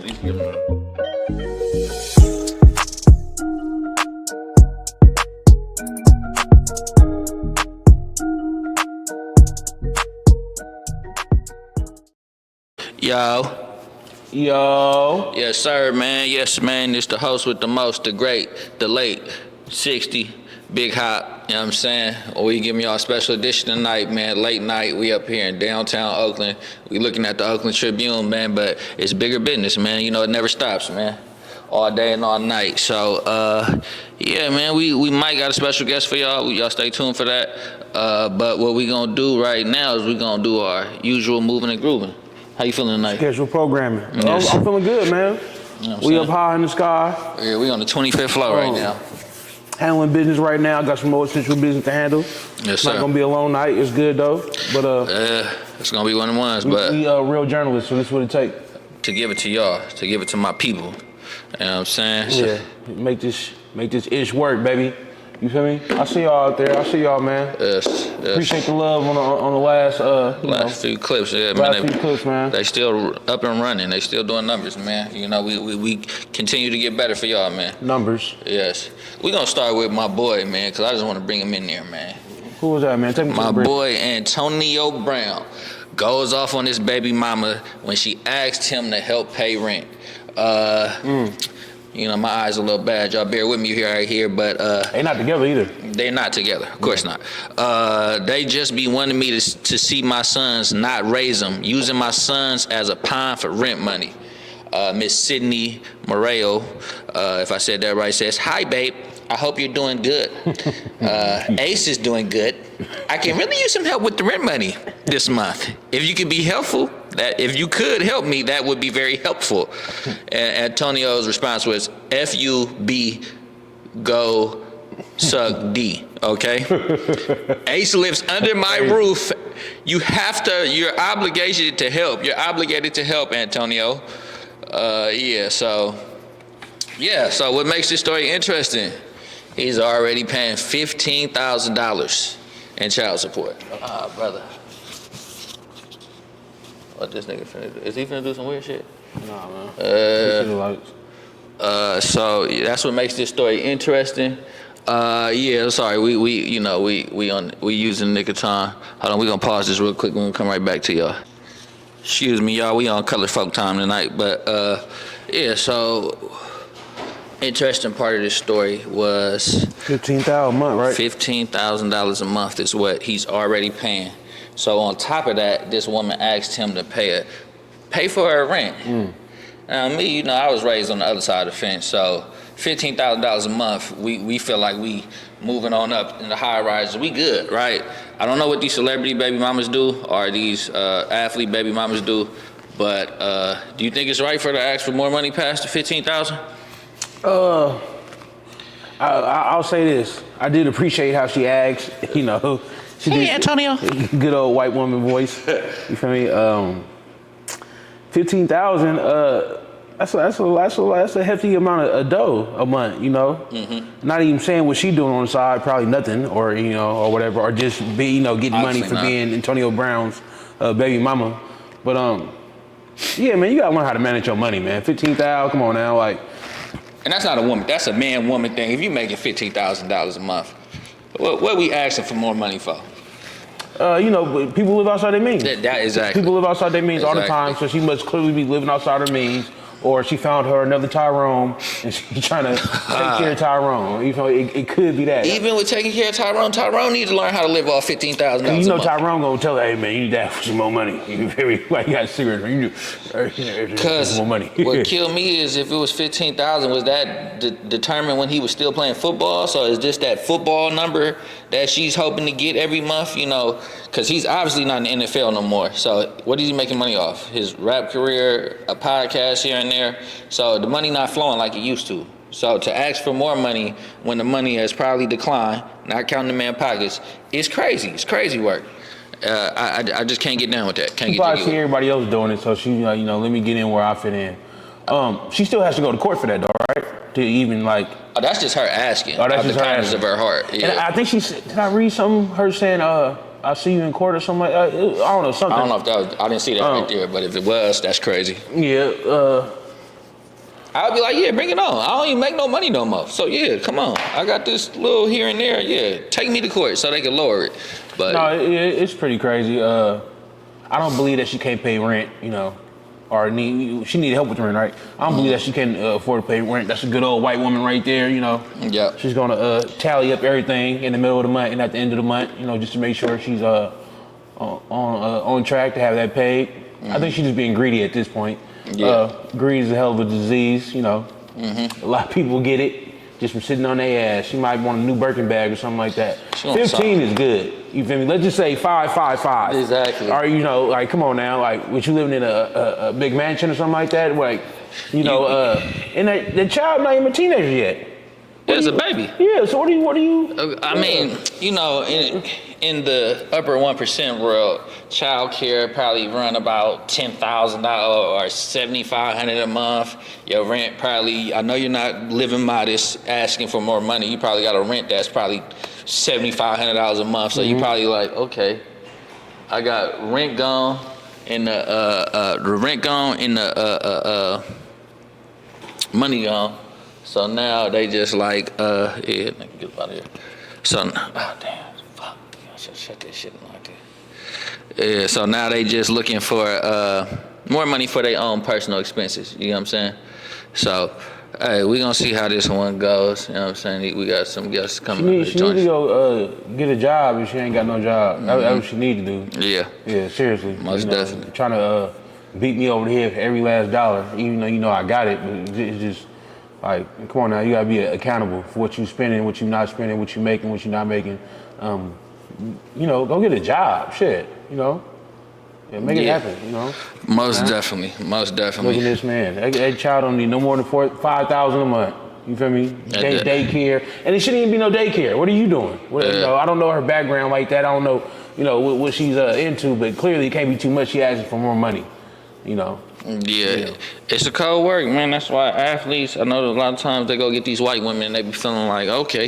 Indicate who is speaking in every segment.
Speaker 1: At least give them
Speaker 2: Yo.
Speaker 1: Yes, sir, man. Yes, man. It's the host with the most, the great, the late, 60, Big Hop. You know what I'm saying? We giving y'all a special edition tonight, man. Late night. We up here in downtown Oakland. We looking at the Oakland Tribune, man. But it's bigger business, man. You know, it never stops, man. All day and all night. So, yeah, man, we might got a special guest for y'all. Y'all stay tuned for that. But what we gonna do right now is we gonna do our usual moving and grooving. How you feeling tonight?
Speaker 2: Schedule programming.
Speaker 1: Yes.
Speaker 2: I'm feeling good, man.
Speaker 1: You know
Speaker 2: We up high in the sky.
Speaker 1: Yeah, we on the 25th floor right now.
Speaker 2: Handling business right now. Got some more essential business to handle.
Speaker 1: Yes, sir.
Speaker 2: Not gonna be a long night. It's good though. But
Speaker 1: it's gonna be one of the ones. But
Speaker 2: we real journalists, so this is what it takes.
Speaker 1: To give it to y'all, to give it to my people. You know what I'm saying? So,
Speaker 2: Yeah. Make this ish work, baby. You feel me? I see y'all out there. I see y'all, man.
Speaker 1: yes.
Speaker 2: Appreciate the love on the last
Speaker 1: Last few clips, yeah,
Speaker 2: last
Speaker 1: man.
Speaker 2: few clips, man.
Speaker 1: They still up and running. They still doing numbers, man. You know, we continue to get better for y'all, man.
Speaker 2: Numbers.
Speaker 1: Yes. We gonna start with my boy, man, because I just want to bring him in there, man.
Speaker 2: Who was that, man? Take me to
Speaker 1: My
Speaker 2: the break.
Speaker 1: boy Antonio Brown goes off on his baby mama when she asked him to help pay rent. You know, my eyes are a little bad. Y'all bear with me right here, but
Speaker 2: They not together either.
Speaker 1: they're not together. Of course not. They just be wanting me to see my sons, not raise them, using my sons as a pawn for rent money. Miss Sydney Moreo, if I said that right, says, "Hi, babe. I hope you're doing good. Ace is doing good. I can really use some help with the rent money this month. If you could be helpful, if you could help me, that would be very helpful." And Antonio's response was, "FUB, go suck D." Okay. Ace lives under my roof. You're obligated to help. You're obligated to help, Antonio. So what makes this story interesting? He's already paying $15,000 in child support. Brother. What this nigga finna do? Is he finna do some weird shit?
Speaker 2: Nah, man.
Speaker 1: So that's what makes this story interesting. Sorry, we using nick of time. Hold on, we gonna pause this real quick. We're gonna come right back to y'all. Excuse me, y'all. We on Color Folk time tonight, but so interesting part of this story was
Speaker 2: $15,000 a month, right?
Speaker 1: $15,000 a month is what he's already paying. So on top of that, this woman asked him to pay for her rent. Now me, I was raised on the other side of the fence, so $15,000 a month, we feel like we moving on up in the high rises. We good, right? I don't know what these celebrity baby mamas do or these athlete baby mamas do, but do you think it's right for her to ask for more money past the $15,000?
Speaker 2: I'll say this. I did appreciate how she asked, She
Speaker 1: Hey, Antonio.
Speaker 2: Good old white woman voice. You feel me? $15,000. That's a hefty amount of dough a month.
Speaker 1: Mm-hmm.
Speaker 2: Not even saying what she doing on the side, probably nothing, or or whatever, or just getting money for being Antonio Brown's baby mama. But yeah, man, you gotta learn how to manage your money, man. $15,000, come on now, like.
Speaker 1: And that's not a woman. That's a man-woman thing. If you making $15,000 a month, what we asking for more money for?
Speaker 2: But people live outside their means.
Speaker 1: That exactly.
Speaker 2: People live outside their means all the time, so she must clearly be living outside her means, or she found her another Tyrone and she's trying to take care of Tyrone. It could be that.
Speaker 1: Even with taking care of Tyrone needs to learn how to live off $15,000 a month.
Speaker 2: Tyrone gonna tell her, "Hey man, you need that for some more money. You feel me? Like you got cigarettes,
Speaker 1: Because
Speaker 2: more money."
Speaker 1: What killed me is if it was $15,000, was that determined when he was still playing football? So is this that football number that she's hoping to get every month? Because he's obviously not in the NFL no more. So what is he making money off? His rap career, a podcast here and there. So the money not flowing like it used to. So to ask for more money when the money has probably declined, not counting the man's pockets, it's crazy. It's crazy work. I just can't get down with that.
Speaker 2: She probably see everybody else doing it, so she let me get in where I fit in. She still has to go to court for that, though, right? To even like.
Speaker 1: Oh, that's just her asking.
Speaker 2: Oh, that's
Speaker 1: out
Speaker 2: just
Speaker 1: the
Speaker 2: her
Speaker 1: kindness
Speaker 2: asking.
Speaker 1: of her heart. Yeah.
Speaker 2: And I think she said, did I read something? Her saying, "I'll see you in court" or something like that. I don't know, something.
Speaker 1: I don't know if that was, I didn't see that right there, but if it was, that's crazy.
Speaker 2: Yeah.
Speaker 1: I'll be like, yeah, bring it on. I don't even make no money no more. So yeah, come on. I got this little here and there. Yeah, take me to court so they can lower it. But
Speaker 2: no, it's pretty crazy. I don't believe that she can't pay rent, you know, or she need help with rent, right? I don't believe that she can afford to pay rent. That's a good old white woman right there, you know.
Speaker 1: Yeah.
Speaker 2: She's gonna tally up everything in the middle of the month and at the end of the month, you know, just to make sure she's on track to have that paid. I think she's just being greedy at this point. Yeah. Greed is a hell of a disease, you know. A lot of people get it just from sitting on their ass. She might want a new Birkin bag or something like that. 15 is good. You feel me? Let's just say 5.
Speaker 1: Exactly.
Speaker 2: Or, you know, like, come on now. Like, what, you living in a big mansion or something like that? Like, you know, and the child not even a teenager yet.
Speaker 1: It's a baby.
Speaker 2: Yeah, so what do you?
Speaker 1: I mean, you know, in the upper 1% world, child care probably run about $10,000 or $7,500 a month. Your rent probably, I know you're not living modest, asking for more money. You probably got a rent that's probably $7,500 a month. So you probably like, okay, I got rent gone and the rent gone and the money gone. So now they just like, yeah, nigga, get out of here. So, damn, fuck, I should shut this shit like that. Yeah, so now they just looking for more money for their own personal expenses. You know what I'm saying? So, hey, we gonna see how this one goes. You know what I'm saying? We got some guests coming.
Speaker 2: She need to go get a job if she ain't got no job. That's what she need to do.
Speaker 1: Yeah.
Speaker 2: Yeah, seriously.
Speaker 1: Most definitely.
Speaker 2: Trying to beat me over the head for every last dollar, even though you know I got it, but it's just. Like, come on now, you gotta be accountable for what you spending, what you not spending, what you making, what you not making. You know, go get a job, shit, you know? Yeah, make it happen, you know?
Speaker 1: Most definitely.
Speaker 2: Look at this man, that child don't need no more than $5,000 a month. You feel me? Daycare, and it shouldn't even be no daycare. What are you doing? You know, I don't know her background like that. I don't know, you know, what she's into, but clearly it can't be too much. She asking for more money, you know?
Speaker 1: Yeah, it's a cold work, man. That's why athletes, I know a lot of times they go get these white women and they be feeling like, okay,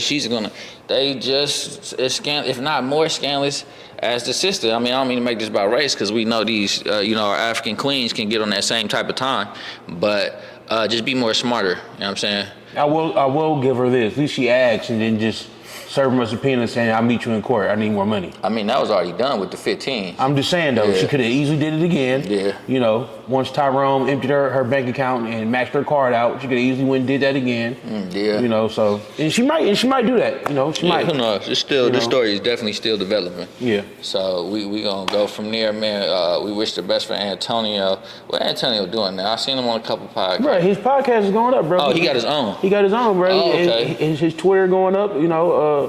Speaker 1: they just as if not more scandalous as the sister. I mean, I don't mean to make this about race because we know these, you know, our African queens can get on that same type of time, but just be more smarter. You know what I'm saying? I
Speaker 2: will give her this. At least she asked and then just serve him a subpoena saying, I'll meet you in court. I need more money.
Speaker 1: I mean, that was already done with the 15.
Speaker 2: I'm just saying, though, she could have easily did it again.
Speaker 1: Yeah.
Speaker 2: You know, once Tyrone emptied her bank account and maxed her card out, she could have easily went and did that again.
Speaker 1: Yeah.
Speaker 2: You know, so, and she might do that. You know, she might.
Speaker 1: Who knows? It's still, this story is definitely still developing.
Speaker 2: Yeah.
Speaker 1: So we gonna go from there, man. We wish the best for Antonio. What Antonio doing now? I seen him on a couple podcasts.
Speaker 2: Bro, his podcast is going up, bro.
Speaker 1: Oh, he got his own.
Speaker 2: He got his own, bro.
Speaker 1: Oh, okay.
Speaker 2: His Twitter going up, you know,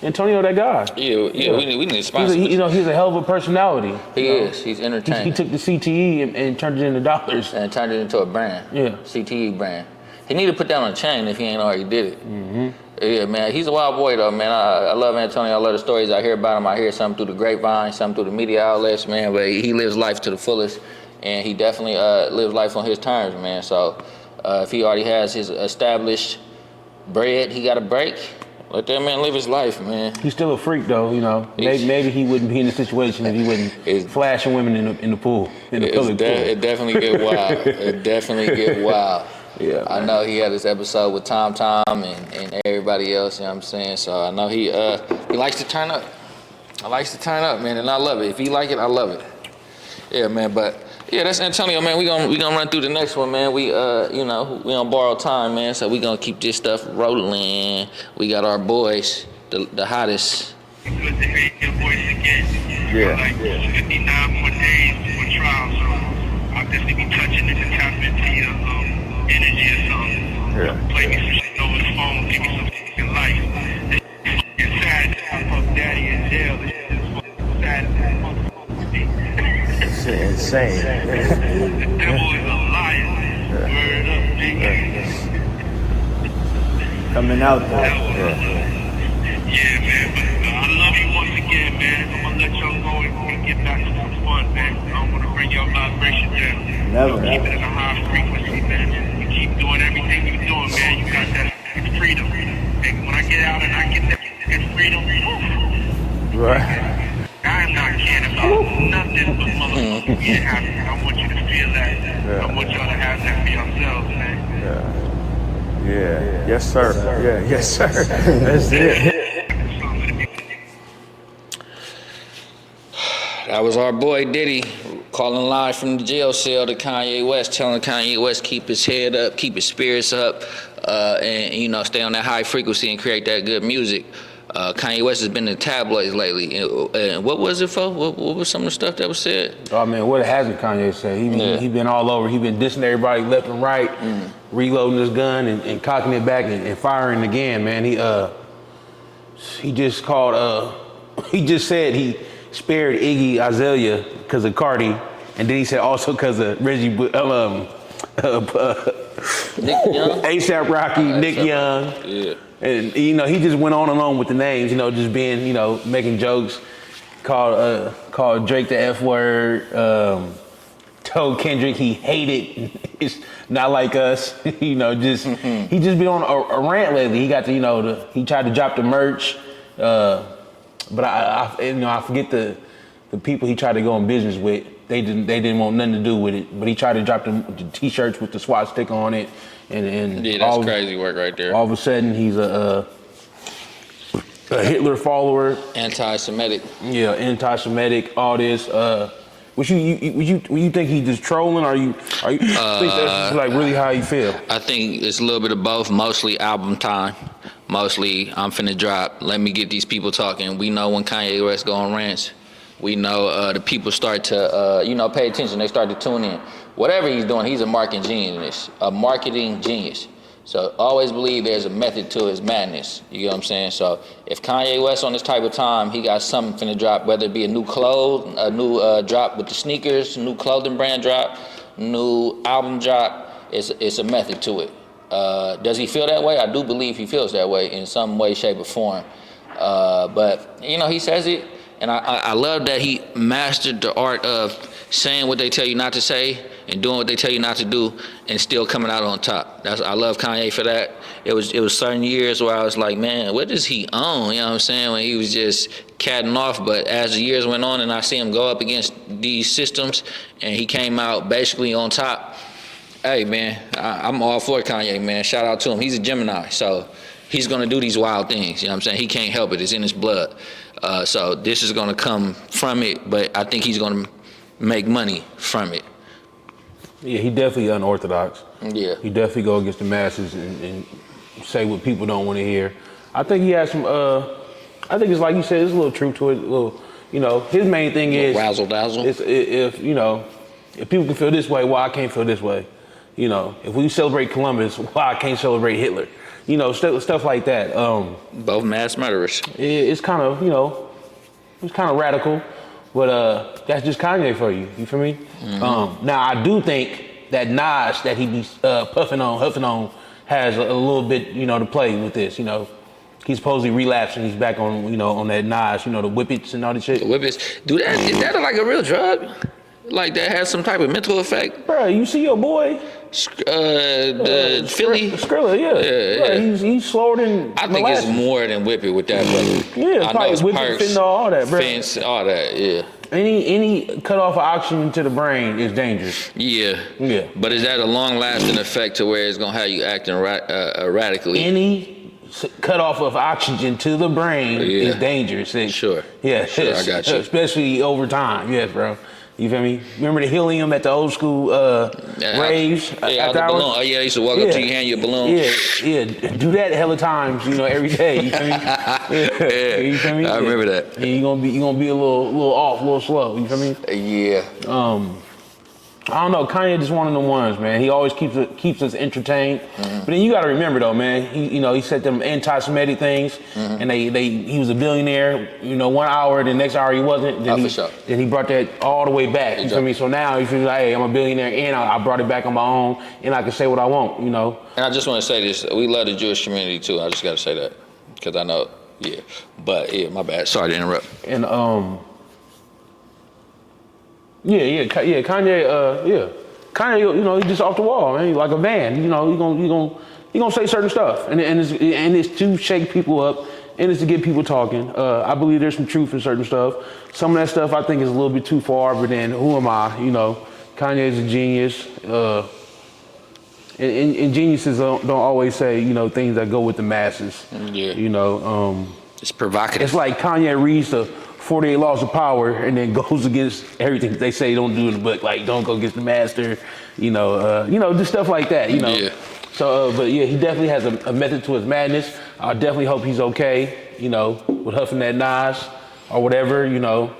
Speaker 2: Antonio, that guy.
Speaker 1: Yeah. We need to sponsor him.
Speaker 2: You know, he's a hell of a personality.
Speaker 1: He is. He's entertaining.
Speaker 2: He took the CTE and turned it into dollars.
Speaker 1: And turned it into a brand.
Speaker 2: Yeah.
Speaker 1: CTE brand. He need to put that on a chain if he ain't already did it. Yeah, man. He's a wild boy, though, man. I love Antonio. I love the stories I hear about him. I hear some through the grapevine, some through the media outlets, man. But he lives life to the fullest. And he definitely lives life on his terms, man. So if he already has his established bread, he got a break. Let that man live his life, man.
Speaker 2: He's still a freak, though. You know, maybe he wouldn't be in the situation if he wasn't flashing women in the pool, in the public pool.
Speaker 1: It definitely get wild. It definitely get wild.
Speaker 2: Yeah.
Speaker 1: I know he had this episode with Tom and everybody else. You know what I'm saying? So I know he likes to turn up. I likes to turn up, man, and I love it. If he like it, I love it. Yeah, man. But yeah, that's Antonio, man. We gonna run through the next one, man. We you know, we on borrowed time, man. So we gonna keep this stuff rolling. We got our boys, the hottest.
Speaker 3: Good to hear your voice again.
Speaker 2: Yeah.
Speaker 3: Like 59 more days for trial, so I'll definitely be touching it to tap into your energy or something.
Speaker 2: Yeah.
Speaker 3: Play me some shit over the phone, give me some fucking life. It's sad that my daddy in jail. It's sad as
Speaker 2: It's insane.
Speaker 3: the devil is a liar. Word up, nigga.
Speaker 2: Coming out there.
Speaker 3: Yeah, man. But I love you once again, man. I'm gonna let y'all go and get back to some fun, man. I don't wanna bring your vibration down.
Speaker 2: Never.
Speaker 3: Keep it at a high frequency, man. You keep doing everything you're doing, man. You got that freedom. And when I get out and I get that freedom,
Speaker 2: Right.
Speaker 3: I am not caring about nothing but motherfucking being happy. I want you to feel that. I want y'all to have that for yourselves, man.
Speaker 4: Yeah. Yes, sir. Yeah. Yes, sir. That's it.
Speaker 1: That was our boy Diddy calling live from the jail cell to Kanye West, telling Kanye West keep his head up, keep his spirits up, and stay on that high frequency and create that good music. Kanye West has been in the tabloids lately. And what was it for? What was some of the stuff that was said?
Speaker 2: Oh man, what hasn't Kanye said? He been all over. He been dissing everybody left and right, reloading his gun and cocking it back and firing again. Man, he just called. He just said he spared Iggy Azalea because of Cardi, and then he said also because of Reggie, Nick Young, ASAP Rocky, Nick Young.
Speaker 1: Yeah.
Speaker 2: And he just went on and on with the names, just being, making jokes, called Drake the F word, told Kendrick he hated, it's not like us, he just been on a rant lately. He got to, he tried to drop the merch, but I forget the people he tried to go in business with. They didn't want nothing to do with it, but he tried to drop the t-shirts with the SWAT sticker on it. And
Speaker 1: yeah, that's crazy work right there.
Speaker 2: All of a sudden, he's a Hitler follower.
Speaker 1: Anti-Semitic.
Speaker 2: Yeah, anti-Semitic. All this. Would you think he's just trolling? Or you think that's just like really how you feel?
Speaker 1: I think it's a little bit of both. Mostly album time. Mostly I'm finna drop. Let me get these people talking. We know when Kanye West go on rants. We know the people start to pay attention. They start to tune in. Whatever he's doing, he's a marketing genius. So always believe there's a method to his madness. You get what I'm saying? So if Kanye West on this type of time, he got something finna drop, whether it be a new drop with the sneakers, new clothing brand drop, new album drop, it's a method to it. Does he feel that way? I do believe he feels that way in some way, shape, or form. But he says it, and I love that he mastered the art of saying what they tell you not to say and doing what they tell you not to do and still coming out on top. I love Kanye for that. It was certain years where I was like, man, what does he own? You know what I'm saying? When he was just catting off. But as the years went on and I see him go up against these systems and he came out basically on top, hey man, I'm all for Kanye, man. Shout out to him. He's a Gemini, so he's gonna do these wild things. You know what I'm saying? He can't help it. It's in his blood. So this is gonna come from it, but I think he's gonna make money from it.
Speaker 2: Yeah, he definitely unorthodox.
Speaker 1: Yeah.
Speaker 2: He definitely go against the masses and say what people don't want to hear. I think he has some, I think it's like you said, there's a little truth to it. A little, his main thing is
Speaker 1: razzle dazzle.
Speaker 2: If people can feel this way, why I can't feel this way? If we celebrate Columbus, why I can't celebrate Hitler? Stuff like that.
Speaker 1: Both mass murderers.
Speaker 2: It's kind of, it's kind of radical. But that's just Kanye for you. You feel me? Mm-hmm. Now I do think that Nas that he be huffing on has a little bit, to play with this. He's supposedly relapsing. He's back on, on that Nas, the whippets and all that shit.
Speaker 1: The whippets. Is that like a real drug? Like that has some type of mental effect?
Speaker 2: Bro, you see your boy?
Speaker 1: The Philly?
Speaker 2: Skrilla, yeah. He's slower than
Speaker 1: I think it's more than whippet with that, but
Speaker 2: yeah,
Speaker 1: I know it's
Speaker 2: whippet, fentanyl, all that, bro.
Speaker 1: Fence, all that, yeah.
Speaker 2: Any cut off of oxygen to the brain is dangerous.
Speaker 1: Yeah.
Speaker 2: Yeah.
Speaker 1: But is that a long-lasting effect to where it's gonna have you acting erratically?
Speaker 2: Any cut off of oxygen to the brain is dangerous.
Speaker 1: Sure.
Speaker 2: Yeah.
Speaker 1: Sure, I got you.
Speaker 2: Especially over time. Yes, bro. You feel me? Remember the helium at the old school raves?
Speaker 1: Out the balloon. Oh yeah, they used to walk up to you, hand you a balloon.
Speaker 2: Yeah. Do that hella times, every day. You feel me?
Speaker 1: Yeah.
Speaker 2: You feel me?
Speaker 1: I remember that.
Speaker 2: Yeah, you're gonna be a little off, a little slow. You feel me?
Speaker 1: Yeah.
Speaker 2: I don't know. Kanye just one of the ones, man. He always keeps us entertained. Mm-hmm. But then you got to remember though, man. He said them anti-Semitic things, and he was a billionaire. 1 hour, the next hour he wasn't. Then
Speaker 1: for sure.
Speaker 2: Then he brought that all the way back. You feel me? So now he feels like, hey, I'm a billionaire, and I brought it back on my own, and I can say what I want.
Speaker 1: And I just want to say this: we love the Jewish community too. I just got to say that because I know, yeah. But yeah, my bad. Sorry to interrupt.
Speaker 2: And Kanye, Kanye, he's just off the wall, man. He's like a man, he gonna say certain stuff, and it's to shake people up, and it's to get people talking. I believe there's some truth in certain stuff. Some of that stuff I think is a little bit too far, but then who am I? Kanye's a genius. And geniuses don't always say, you know, things that go with the masses.
Speaker 1: Yeah.
Speaker 2: You know,
Speaker 1: It's provocative.
Speaker 2: it's like Kanye reads the 48 Laws of Power and then goes against everything they say don't do in the book. Like, don't go against the master, you know, just stuff like that, you know.
Speaker 1: Yeah.
Speaker 2: So, but yeah, he definitely has a method to his madness. I definitely hope he's okay, you know, with huffing that Nas or whatever, you know.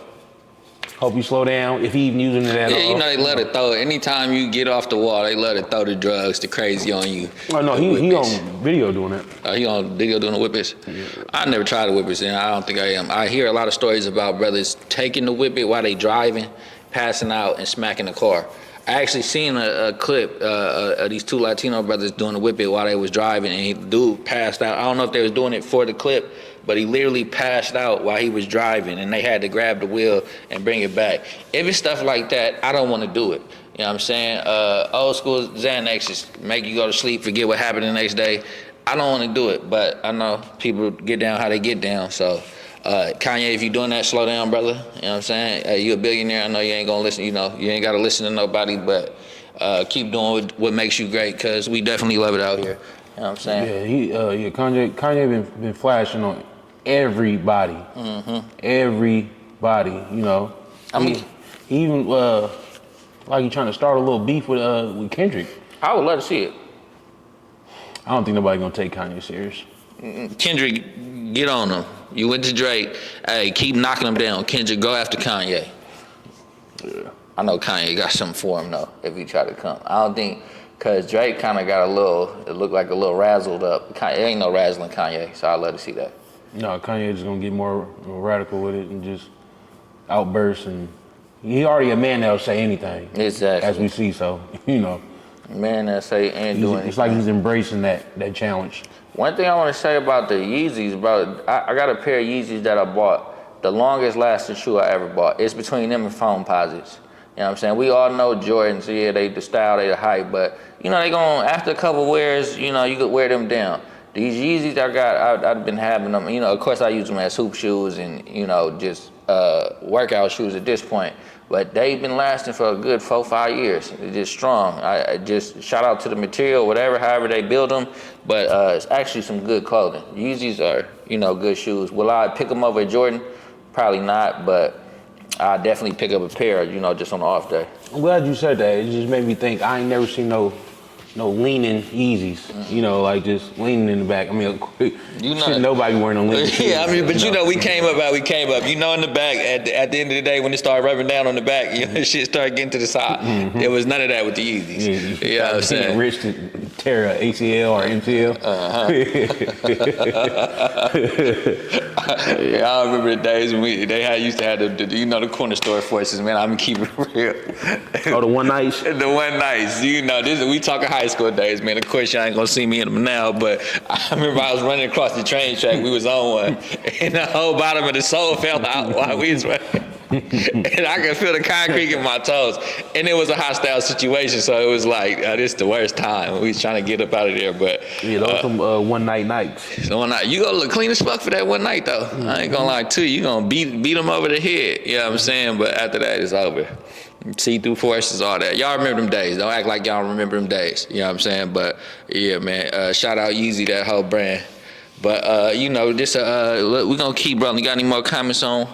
Speaker 2: Hope you slow down if he even using it at all.
Speaker 1: Yeah, you know they love to throw. Anytime you get off the wall, they love to throw the drugs, the crazy on you.
Speaker 2: Oh no, he on video doing that.
Speaker 1: He on video doing the whippets? Yeah. I never tried the whippets, and I don't think I am. I hear a lot of stories about brothers taking the whippet while they driving, passing out, and smacking the car. I actually seen a clip of these two Latino brothers doing the whippet while they was driving, and the dude passed out. I don't know if they was doing it for the clip, but he literally passed out while he was driving, and they had to grab the wheel and bring it back. If it's stuff like that, I don't want to do it. You know what I'm saying? Old school Xanax make you go to sleep, forget what happened the next day. I don't want to do it, but I know people get down how they get down. So, Kanye, if you're doing that, slow down, brother. You know what I'm saying? You a billionaire. I know you ain't gonna listen. You know, you ain't gotta listen to nobody, but keep doing what makes you great, cause we definitely love it out here. You know what I'm saying?
Speaker 2: Yeah, Kanye been flashing on everybody. Mm-hmm. Everybody, you know. I mean, he even like he trying to start a little beef with Kendrick.
Speaker 1: I would love to see it.
Speaker 2: I don't think nobody gonna take Kanye serious.
Speaker 1: Kendrick, get on him. You went to Drake. Hey, keep knocking him down. Kendrick, go after Kanye.
Speaker 2: Yeah.
Speaker 1: I know Kanye got something for him though if he try to come. I don't think, cause Drake kind of got it looked like a little razzled up. It ain't no razzling Kanye, so I'd love to see that.
Speaker 2: No, Kanye just gonna get more radical with it and just outburst, and he already a man that'll say anything.
Speaker 1: Exactly.
Speaker 2: As we see, so you know.
Speaker 1: Man that say and doing anything.
Speaker 2: It's like he's embracing that challenge.
Speaker 1: One thing I want to say about the Yeezys, bro, I got a pair of Yeezys that I bought. The longest lasting shoe I ever bought. It's between them and foam posits. You know what I'm saying? We all know Jordans, yeah, they the style, they the hype, but you know, they gon' after a couple wears, you know, you could wear them down. These Yeezys I got, I've been having them, you know, of course I use them as hoop shoes and, you know, just workout shoes at this point. But they've been lasting for a good 4-5 years. They're just strong. I just shout out to the material, whatever, however they build them. But it's actually some good clothing. Yeezys are, you know, good shoes. Will I pick them over at Jordan? Probably not, but I definitely pick up a pair, you know, just on the off day.
Speaker 2: I'm glad you said that. It just made me think. I ain't never seen no leaning Yeezys. Mm-hmm. You know, like just leaning in the back. I mean, you know, nobody wearing no leaning.
Speaker 1: Yeah, I mean, but you know, we came up. You know, in the back at the end of the day, when it started rubbing down on the back, you know, shit started getting to the side. Mm-hmm. There was none of that with the Yeezys.
Speaker 2: Yeah, you know what I'm saying? Rich to tear a ACL or MCL.
Speaker 1: Yeah, I remember the days when used to have the you know, the corner store forces. Man, I'm gonna keep it real.
Speaker 2: Oh, the one nights.
Speaker 1: The one nights. You know, we talking high school days, man. Of course, y'all ain't gonna see me in them now, but I remember I was running across the train track. We was on one, and the whole bottom of the sole fell out while we was running. And I could feel the concrete in my toes. And it was a hostile situation, so it was like, this is the worst time. We was trying to get up out of there, but...
Speaker 2: Yeah, those some one night nights.
Speaker 1: One night. You gonna look clean as fuck for that one night, though. Mm-hmm. I ain't gonna lie to you. You gonna beat them over the head. You know what I'm saying? But after that, it's over. See-through forces, all that. Y'all remember them days. Don't act like y'all remember them days. You know what I'm saying? But, yeah, man. Shout out Yeezy, that whole brand. But, you know, this we're gonna keep rolling. You got any more comments on...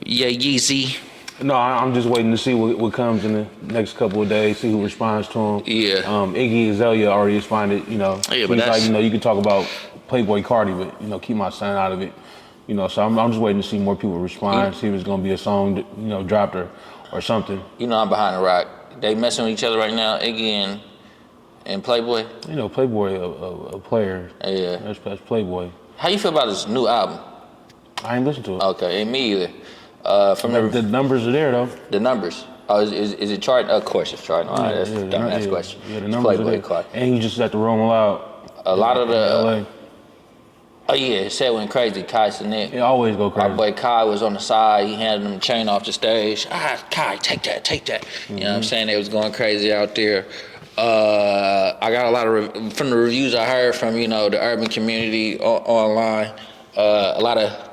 Speaker 1: Yeah, Yeezy.
Speaker 2: No, I'm just waiting to see what comes in the next couple of days, see who responds to him.
Speaker 1: Yeah.
Speaker 2: Iggy Azalea already responded, you know.
Speaker 1: Yeah, but that's...
Speaker 2: like, you know, you can talk about Playboy Cardi, but, you know, keep my son out of it. You know, so I'm just waiting to see more people respond, see if it's going to be a song, that, you know, dropped or something.
Speaker 1: You know I'm behind the rock. They messing with each other right now, Iggy and Playboy.
Speaker 2: You know, Playboy, a player.
Speaker 1: Yeah.
Speaker 2: That's Playboy.
Speaker 1: How you feel about his new album?
Speaker 2: I ain't listened to it.
Speaker 1: Okay, and me either. From
Speaker 2: the numbers are there though.
Speaker 1: The numbers. Oh, is it charting? Of course it's charting. All right, that's a dumbass question.
Speaker 2: Yeah, the numbers are there.
Speaker 1: Card.
Speaker 2: And he just had to roll them out.
Speaker 1: A lot of the.
Speaker 2: LA.
Speaker 1: Oh yeah, it said went crazy. Kai Sinet.
Speaker 2: It always go crazy.
Speaker 1: Our boy Kai was on the side. He handed him the chain off the stage. Kai, take that. Mm-hmm. You know what I'm saying? They was going crazy out there. I got a lot of from the reviews I heard from, you know, the urban community online. A lot of.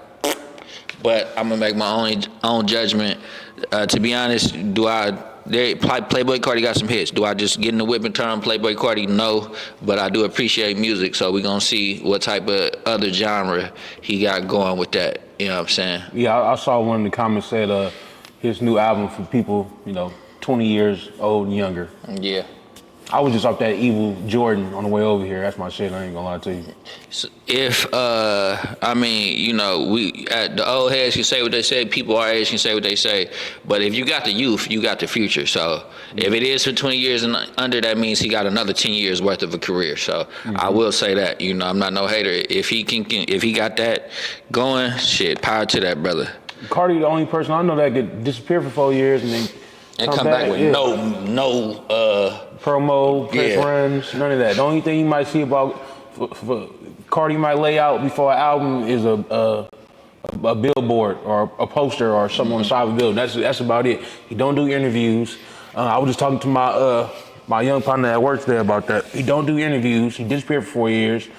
Speaker 1: But I'm gonna make my own judgment. To be honest, do I Playboy Cardi got some hits. Do I just get in the whip and turn on Playboy Cardi? No, but I do appreciate music, so we're gonna see what type of other genre he got going with that. You know what I'm saying?
Speaker 2: Yeah, I saw one in the comments said his new album for people, 20 years old and younger.
Speaker 1: Yeah.
Speaker 2: I was just off that Evil Jordan on the way over here. That's my shit. I ain't gonna lie to you.
Speaker 1: So if we at the old heads can say what they say, people our age can say what they say, but if you got the youth, you got the future. So if it is for 20 years and under, that means he got another 10 years worth of a career. So I will say that, I'm not no hater. If he got that going, shit, power to that brother.
Speaker 2: Cardi the only person I know that could disappear for 4 years and then
Speaker 1: come back with no
Speaker 2: promo, press runs, none of that. The only thing you might see about for Cardi might lay out before an album is a billboard or a poster or something on the side of a building. That's about it. He don't do interviews. I was just talking to my young partner at work today about that. He don't do interviews. He disappeared for 4 years,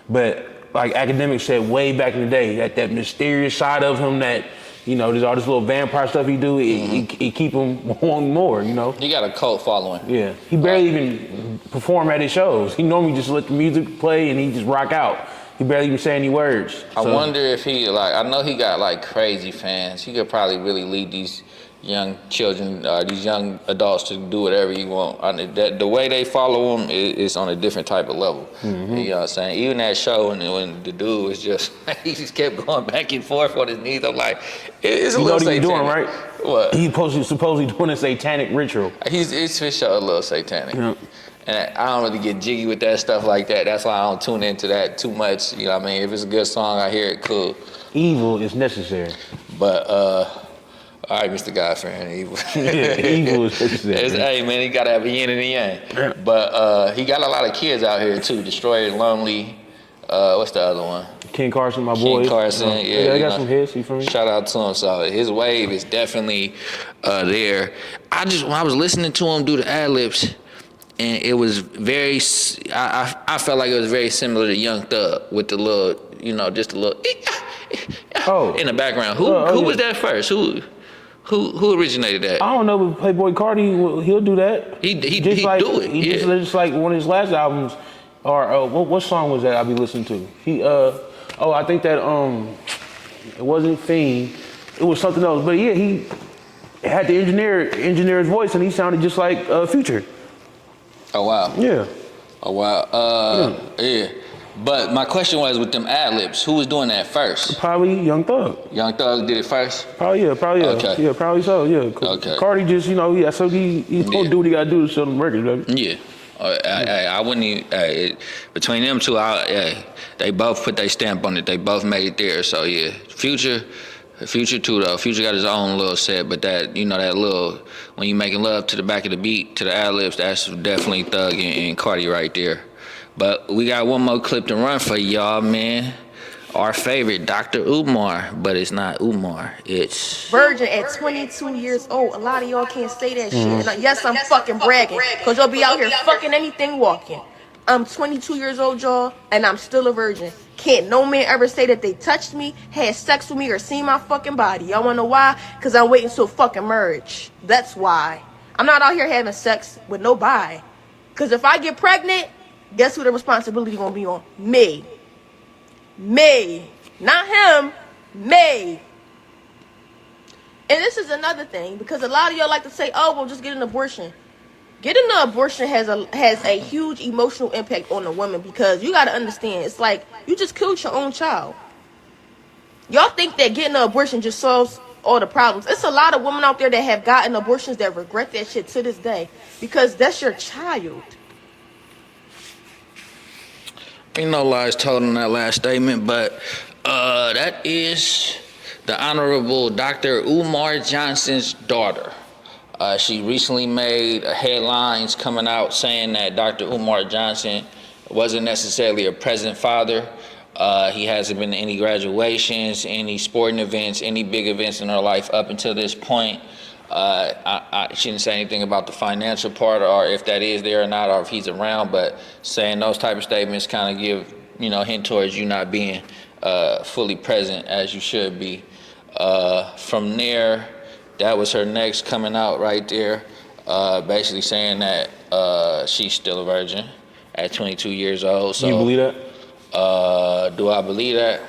Speaker 2: but like academics said way back in the day, that mysterious side of him that. There's all this little vampire stuff he do. It keep him wanting more.
Speaker 1: He got a cult following.
Speaker 2: Yeah, he barely even perform at his shows. He normally just let the music play and he just rock out. He barely even say any words.
Speaker 1: I wonder if he I know he got crazy fans. He could probably really lead these young children, these young adults to do whatever you want. The way they follow him is on a different type of level. You know what I'm saying? Even that show, and when the dude was just, he just kept going back and forth on his knees. I'm like, it's a little satanic. You know what he doing, right? What?
Speaker 2: He supposedly doing a satanic ritual.
Speaker 1: It's for sure a little satanic. Yeah. And I don't really get jiggy with that stuff like that. That's why I don't tune into that too much. You know what I mean? If it's a good song, I hear it, cool.
Speaker 2: Evil is necessary.
Speaker 1: But, all right, Mr. God-fearing evil.
Speaker 2: Yeah, evil is necessary.
Speaker 1: Hey, man, he got to have a yin and a yang. Yeah. But he got a lot of kids out here, too. Destroyer, Lonely. What's the other one?
Speaker 2: King Carson, my boy.
Speaker 1: King Carson, yeah.
Speaker 2: I got some hits, you feel me?
Speaker 1: Shout out to him. So his wave is definitely there. When I was listening to him do the ad-libs, and it was very, I felt like it was very similar to Young Thug with the little, just a little in the background. Who was that first? Who originated that?
Speaker 2: I don't know, but Playboy Cardi, he'll do that.
Speaker 1: He do it.
Speaker 2: Just like one of his last albums, or what song was that I be listening to? I think that it wasn't Fiend, it was something else. But yeah, he had to engineer his voice, and he sounded just like Future.
Speaker 1: Oh wow.
Speaker 2: Yeah.
Speaker 1: Oh wow. Yeah. But my question was with them ad-libs, who was doing that first?
Speaker 2: Probably Young Thug.
Speaker 1: Young Thug did it first?
Speaker 2: Probably yeah.
Speaker 1: Okay.
Speaker 2: Yeah, probably so, yeah.
Speaker 1: Okay.
Speaker 2: Cardi just, he's supposed to do what he gotta do to sell them records, baby.
Speaker 1: Yeah. I wouldn't even, between them two, they both put their stamp on it. They both made it there, so yeah. Future too, though. Future got his own little set, but that, that little, when you making love to the back of the beat, to the ad-libs, that's definitely Thug and Cardi right there. But we got one more clip to run for y'all, man. Our favorite, Dr. Umar, but it's not Umar. It's
Speaker 5: virgin at 22 years old. A lot of y'all can't say that shit. And yes, I'm fucking bragging, because y'all be out here fucking anything walking. I'm 22 years old, y'all, and I'm still a virgin. Can't no man ever say that they touched me, had sex with me, or seen my fucking body. Y'all wanna know why? Because I'm waiting till fucking marriage. That's why. I'm not out here having sex with nobody. Because if I get pregnant, guess who the responsibility gonna be on? Me. Not him. Me. And this is another thing, because a lot of y'all like to say, oh, well, just get an abortion. Getting an abortion has a huge emotional impact on the woman, because you got to understand, it's like you just killed your own child. Y'all think that getting an abortion just solves all the problems. It's a lot of women out there that have gotten abortions that regret that shit to this day, because that's your child.
Speaker 1: Ain't no lies told in that last statement, but that is the Honorable Dr. Umar Johnson's daughter. She recently made headlines coming out saying that Dr. Umar Johnson wasn't necessarily a present father. He hasn't been to any graduations, any sporting events, any big events in her life up until this point. She didn't say anything about the financial part, or if that is there or not, or if he's around, but saying those type of statements kind of give, hint towards you not being fully present as you should be. From there, that was her next coming out right there. basically saying that she's still a virgin at 22 years old. So
Speaker 2: You believe that?
Speaker 1: Do I believe that?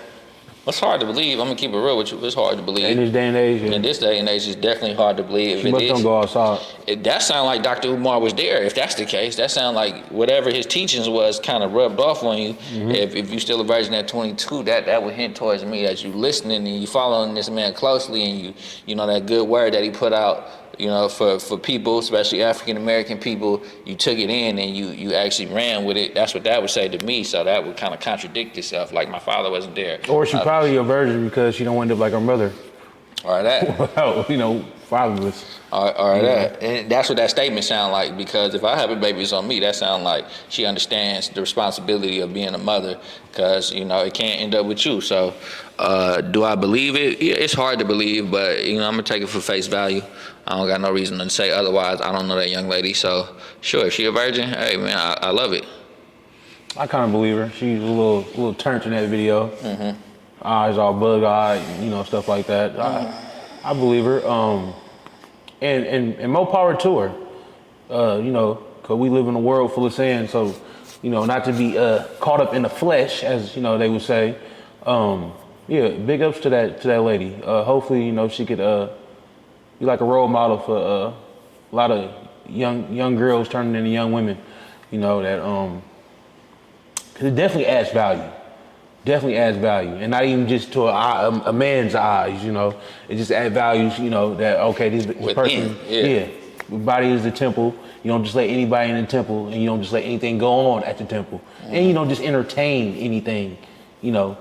Speaker 1: It's hard to believe. I'm gonna keep it real with you. It's hard to believe.
Speaker 2: In this day and age, yeah.
Speaker 1: In this day and age, it's definitely hard to believe.
Speaker 2: She must don't go outside.
Speaker 1: That sound like Dr. Umar was there. If that's the case, that sound like whatever his teachings was kind of rubbed off on you. Mm-hmm. If you still a virgin at 22, that would hint towards me that you listening and you following this man closely, and you know that good word that he put out. You know, for people, especially African American people, you took it in and you actually ran with it. That's what that would say to me. So that would kind of contradict itself. Like my father wasn't there.
Speaker 2: Or she probably a virgin because she don't end up like her mother.
Speaker 1: Or that.
Speaker 2: Well, you know, fatherless.
Speaker 1: Or that. And that's what that statement sound like, because if I have a baby, it's on me. That sound like she understands the responsibility of being a mother, because, you know, it can't end up with you. So do I believe it? Yeah, it's hard to believe, but, you know, I'm going to take it for face value. I don't got no reason to say otherwise. I don't know that young lady. So, sure, if she a virgin, hey, man, I love it. I
Speaker 2: kind of believe her. She's a little turned in that video. Mm-hmm. Eyes all bug-eyed, you know, stuff like that. Mm-hmm. I believe her. And more power to her. You know, because we live in a world full of sin. So, you know, not to be caught up in the flesh, as, you know, they would say. Yeah, big ups to that lady. Hopefully, you know, she could be like a role model for a lot of young girls turning into young women. You know, that cause it definitely adds value. Definitely adds value, and not even just to a man's eyes. You know, it just adds value. You know that okay, this person, yeah, body is the temple. You don't just let anybody in the temple, and you don't just let anything go on at the temple, and you don't just entertain anything. You know,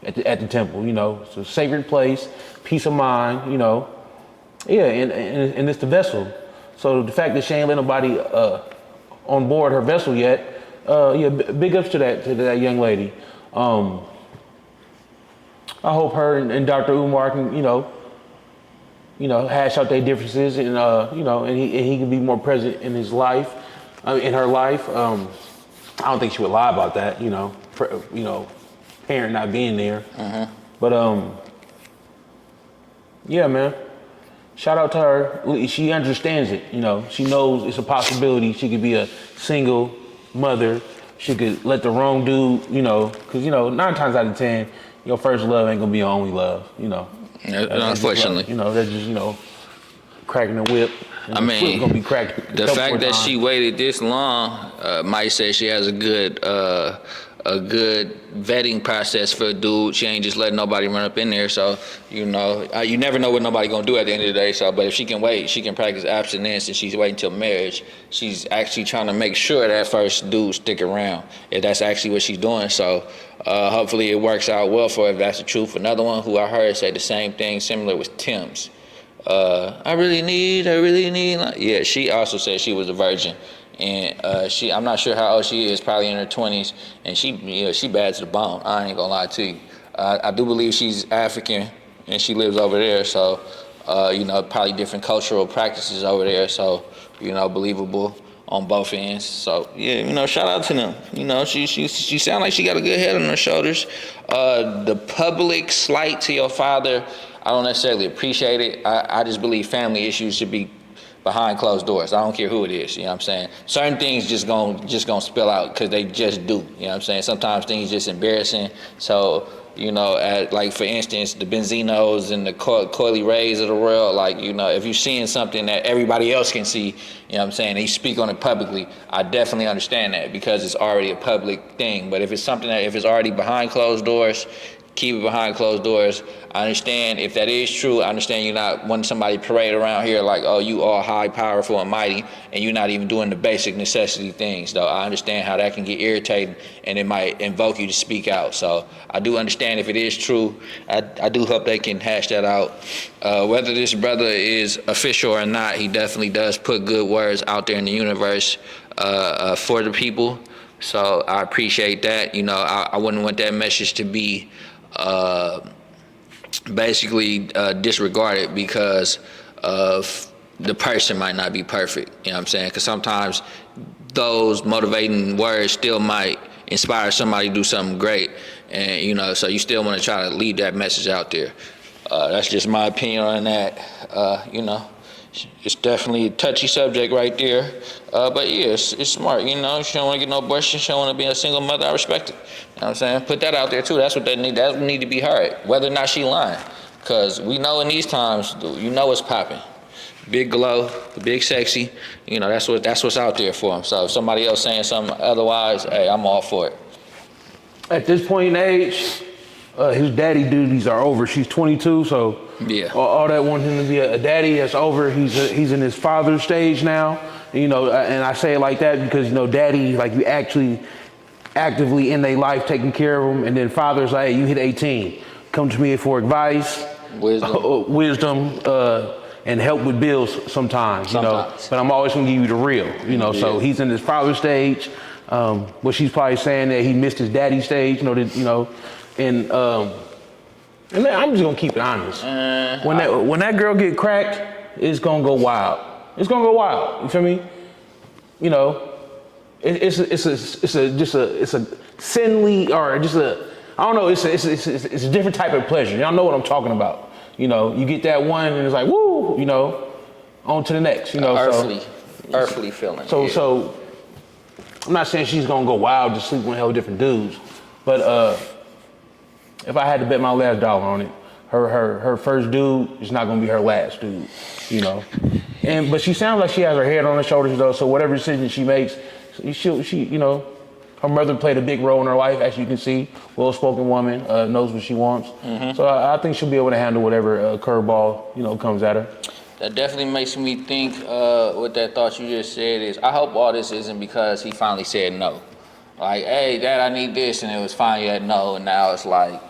Speaker 2: at the temple. You know, it's a sacred place, peace of mind. You know, yeah, and it's the vessel. So the fact that she ain't let nobody on board her vessel yet, yeah, big ups to that young lady. I hope her and Dr. Umar can, you know, hash out their differences, and you know, and he can be more present in his life, in her life. I don't think she would lie about that, you know, parent not being there. Mm-hmm. But yeah, man, shout out to her. She understands it, you know. She knows it's a possibility. She could be a single mother. She could let the wrong dude, you know, because, you know, 9 times out of 10, your first love ain't gonna be your only love, you know.
Speaker 1: Unfortunately.
Speaker 2: You know, that's just, you know, cracking the whip.
Speaker 1: I mean,
Speaker 2: gonna be cracked
Speaker 1: the fact that she waited this long might say she has a good vetting process for a dude. She ain't just letting nobody run up in there. So, you know, you never know what nobody gonna do at the end of the day. So, but if she can wait, she can practice abstinence, and she's waiting till marriage. She's actually trying to make sure that first dude stick around, if that's actually what she's doing. So, hopefully it works out well for her, if that's the truth. Another one who I heard say the same thing, similar, was Tim's. I really need. Yeah, she also said she was a virgin. And I'm not sure how old she is, probably in her 20s, and she bad to the bone. I ain't gonna lie to you. I do believe she's African, and she lives over there, so you know, probably different cultural practices over there, so, you know, believable on both ends. So yeah, you know, shout out to them. You know, she sound like she got a good head on her shoulders. The public slight to your father, I don't necessarily appreciate it. I just believe family issues should be behind closed doors. I don't care who it is, you know what I'm saying? Certain things just gonna spill out because they just do, you know what I'm saying? Sometimes things just embarrassing. So, you know, like for instance, the Benzinos and the Coily Rays of the world, like, you know, if you're seeing something that everybody else can see, you know what I'm saying, and you speak on it publicly, I definitely understand that because it's already a public thing. But if it's something that, if it's already behind closed doors, keep it behind closed doors. I understand if that is true. I understand you're not wanting somebody parade around here like, oh, you all high, powerful, and mighty, and you're not even doing the basic necessity things, though. I understand how that can get irritating, and it might invoke you to speak out. So I do understand if it is true. I do hope they can hash that out. Whether this brother is official or not, he definitely does put good words out there in the universe for the people. So I appreciate that. You know, I wouldn't want that message to be basically disregarded because of the person might not be perfect, you know what I'm saying? Because sometimes those motivating words still might inspire somebody to do something great, and, you know, so you still want to try to leave that message out there. That's just my opinion on that. You know, It's definitely a touchy subject right there. But yeah, it's smart. You know, she don't want to get no abortion. She don't want to be a single mother. I respect it. You know what I'm saying? Put that out there too. That's what that need to be heard. Whether or not she lying, because we know in these times, you know what's popping. Big glow, big sexy. You know, that's what's out there for him. So if somebody else saying something otherwise, hey, I'm all for it.
Speaker 2: At this point in age, his daddy duties are over. She's 22, so
Speaker 1: yeah,
Speaker 2: all that want him to be a daddy, that's over. He's in his father stage now. You know, and I say it like that because, you know, daddy, like, you actually actively in their life taking care of them, and then father's like, hey, you hit 18, come to me for advice, wisdom, and help with bills sometimes, you know. But I'm always gonna give you the real, you know. So he's in his father stage. But she's probably saying that he missed his daddy stage, you know, and I'm just gonna keep it honest. When that girl get cracked, it's gonna go wild. It's gonna go wild. You feel me? You know, it's a sinly, or just a, I don't know. It's a different type of pleasure. Y'all know what I'm talking about. You know, you get that one and it's like, woo, you know, on to the next. You know,
Speaker 1: earthly feeling.
Speaker 2: So I'm not saying she's gonna go wild just sleep with hell different dudes, but if I had to bet my last dollar on it, her first dude is not gonna be her last dude, you know. But she sounds like she has her head on her shoulders though, so whatever decision she makes, she you know, her mother played a big role in her life, as you can see. Well-spoken woman, knows what she wants. Mm-hmm. So I think she'll be able to handle whatever curveball, you know, comes at her.
Speaker 1: That definitely makes me think what that thought you just said is, I hope all this isn't because he finally said no. Like, hey, Dad, I need this, and it was finally at no, and now it's like,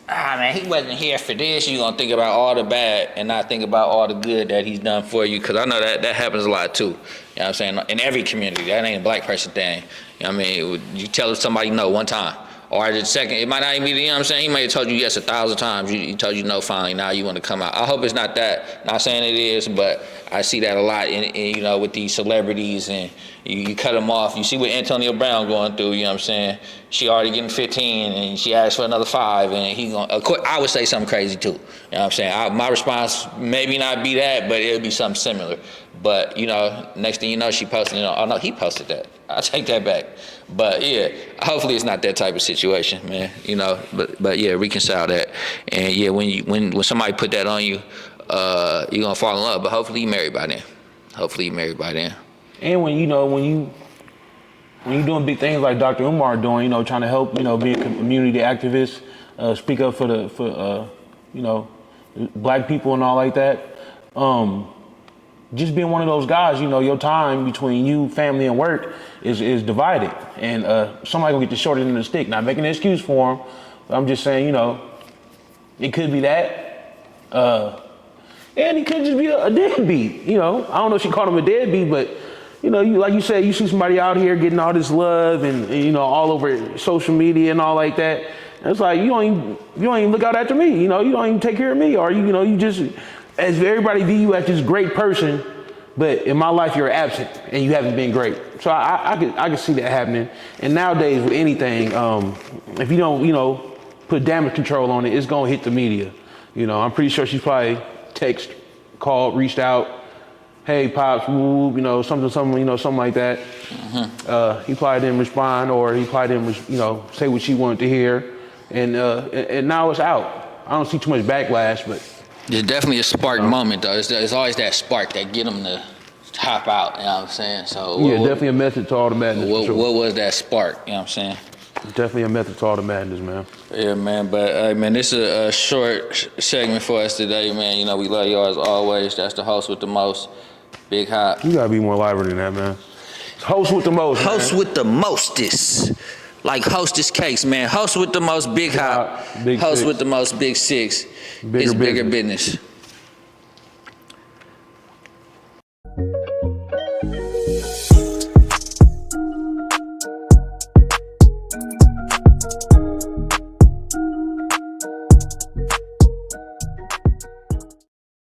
Speaker 1: man, he wasn't here for this. You're going to think about all the bad and not think about all the good that he's done for you, because I know that happens a lot too. You know what I'm saying? In every community. That ain't a black person thing. You know what I mean? You tell somebody no one time. Or the second, it might not even be, you know what I'm saying? He might have told you yes 1,000 times. He told you no finally, now you want to come out. I hope it's not that. Not saying it is, but I see that a lot in you know, with these celebrities, and you cut them off. You see what Antonio Brown going through, you know what I'm saying? She already getting 15 and she asked for another 5, and he going, of course, I would say something crazy too. You know what I'm saying? My response maybe not be that, but it would be something similar. But, you know, next thing you know, she posted, you know, oh no, he posted that. I'll take that back. But yeah, hopefully it's not that type of situation, man. You know, but yeah, reconcile that. And yeah, when somebody put that on you, you're gonna fall in love. But hopefully you married by then.
Speaker 2: And when you doing big things like Dr. Umar doing, you know, trying to help, you know, be a community activist, speak up for you know, black people and all like that. Just being one of those guys, you know, your time between you, family, and work is divided, and somebody gonna get the short end of the stick. Not making an excuse for him, but I'm just saying, you know, it could be that, and he could just be a deadbeat. You know, I don't know if she called him a deadbeat, but you know, like you said, you see somebody out here getting all this love and you know, all over social media and all like that. And it's like you don't even look out after me. You know, you don't even take care of me, or you know, you just, as everybody view you as this great person, but in my life you're absent and you haven't been great. So I can see that happening. And nowadays with anything, if you don't, you know, put damage control on it, it's gonna hit the media. You know, I'm pretty sure she's probably texted, called, reached out, hey pops, woo, you know, something, you know, something like that. Mm-hmm. He probably didn't respond, or he probably didn't, you know, say what she wanted to hear, and now it's out. I don't see too much backlash, but.
Speaker 1: There's definitely a spark moment, though. There's always that spark that get them to hop out, you know what I'm saying? So
Speaker 2: yeah, definitely a method to all the madness.
Speaker 1: What was that spark, you know what I'm saying?
Speaker 2: Definitely a method to all the madness, man.
Speaker 1: Yeah, man, but man, this is a short segment for us today, man. You know, we love y'all as always. That's the host with the most, Big Hop.
Speaker 2: You gotta be more lively than that, man. Host with the most,
Speaker 1: Host with the mostest. Like Hostess Cakes, man. Host with the most, Big Hop. Host with the most, Big 6. It's Bigger Business.